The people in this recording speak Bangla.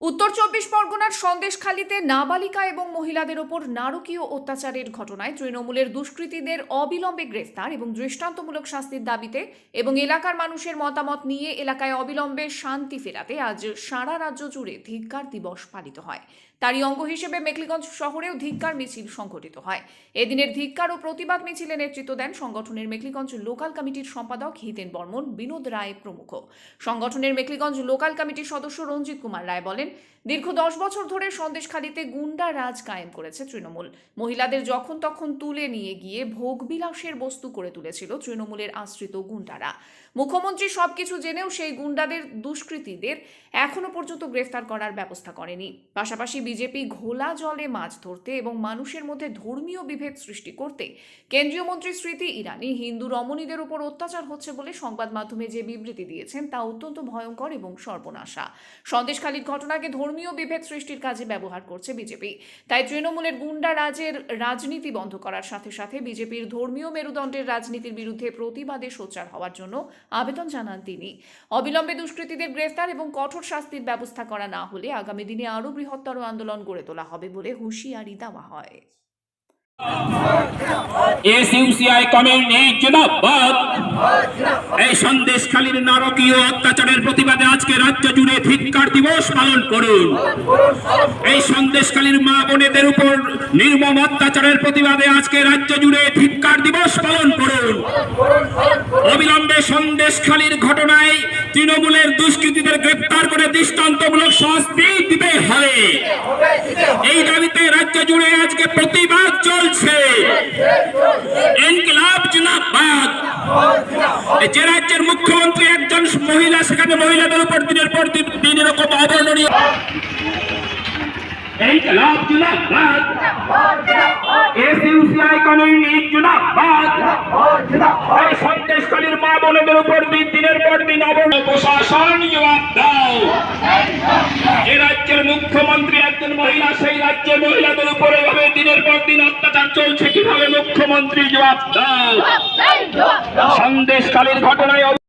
উত্তর চব্বিশ পরগনার সন্দেশখালীতে নাবালিকা এবং মহিলাদের ওপর নারকীয় অত্যাচারের ঘটনায় তৃণমূলের দুষ্কৃতীদের অবিলম্বে গ্রেফতার এবং দৃষ্টান্তমূলক শাস্তির দাবিতে এবং এলাকার মানুষের মতামত নিয়ে এলাকায় অবিলম্বে শান্তি ফেরাতে আজ সারা রাজ্য জুড়ে ধিক্কার দিবস পালিত হয়। তারই অঙ্গ হিসেবে মেখলিগঞ্জ শহরেও ধিক্কার মিছিল সংঘটিত হয়। এদিনের ধিক্কার ও প্রতিবাদ মিছিলে নেতৃত্ব দেন সংগঠনের মেখলিগঞ্জ লোকাল কমিটির সম্পাদক হিতেন বর্মন, বিনোদ রায় প্রমুখ। সংগঠনের মেখলিগঞ্জ লোকাল কমিটির সদস্য রঞ্জিত কুমার রায় বলেন, দীর্ঘ 10 বছর ধরে সন্দেশখালীতে গুন্ডা রাজ কায়েম করেছে তৃণমূল। মহিলাদের যখন তখন তুলে নিয়ে গিয়ে ভোগবিলাসের বস্তু করে তুলেছিল তৃণমূলের আশ্রিত গুন্ডারা। মুখ্যমন্ত্রী সবকিছু জেনেও সেই গুন্ডাদের দুষ্কৃতীদের এখনো পর্যন্ত গ্রেফতার করার ব্যবস্থা করেনি। পাশাপাশি বিজেপি ঘোলা জলে মাছ ধরতে এবং মানুষের মধ্যে ধর্মীয় বিভেদ সৃষ্টি করতে কেন্দ্রীয় মন্ত্রী স্মৃতি ইরানি হিন্দু রমণীদের উপর অত্যাচার হচ্ছে বলে সংবাদ মাধ্যমে যে বিবৃতি দিয়েছেন তা অত্যন্ত ভয়ঙ্কর এবং সর্বনাশা। সন্দেশখালীর ঘটনাকে ধর্মীয় বিভেদ সৃষ্টির কাজে ব্যবহার করছে বিজেপি। তাই তৃণমূলের গুন্ডা রাজের রাজনীতি বন্ধ করার সাথে সাথে বিজেপির ধর্মীয় মেরুদণ্ডের রাজনীতির বিরুদ্ধে প্রতিবাদে সোচ্চার হওয়ার জন্য আবেদন জানান তিনি। অবিলম্বে দুষ্কৃতীদের গ্রেফতার এবং কঠোর শাস্তির ব্যবস্থা করা না হলে আগামী দিনে আরও বৃহত্তর আন্দোলন গড়ে তোলা হবে বলে হুঁশিয়ারি দেওয়া হয়। এই সন্দেশখালীর নারকীয় অত্যাচারের প্রতিবাদে আজকে রাজ্য জুড়ে ধিক্কার দিবস পালন করুন। এই সন্দেশখালীর মা বোনেদের উপর নির্মম অত্যাচারের প্রতিবাদে আজকে রাজ্য জুড়ে ধিক্কার দিবস পালন করুন। অবিলম্বে সন্দেশখালীর ঘটনায় তৃণমূলের দুষ্কৃতীদের গ্রেফতার করে দৃষ্টান্তমূলক শাস্তি দিতে হবে। এই দাবিতে রাজ্য জুড়ে আজকে প্রতিবাদ চলছে। ইনকিলাব জিন্দাবাদ। যে রাজ্যের মুখ্যমন্ত্রী একজন মহিলা, সেখানে মহিলাদের উপর দিনের পর দিন এরকম অবর্ণনীয়। ইনকিলাব জিন্দাবাদ। এসইউসিআই কমিউনিটি জিন্দাবাদ। এই সন্দেশখালীর মা বোনেদের উপর দিনের পর দিন অবর্ণনীয়। প্রশাসন জবাব দাও। যে রাজ্যের মুখ্যমন্ত্রী একজন মহিলা, সেই রাজ্যের মহিলাদের উপর এভাবে দিনের পর দিন অত্যাচার চলছে, কিভাবে মুখ্যমন্ত্রী জবাব দাও। সন্দেশখালীর ঘটনায়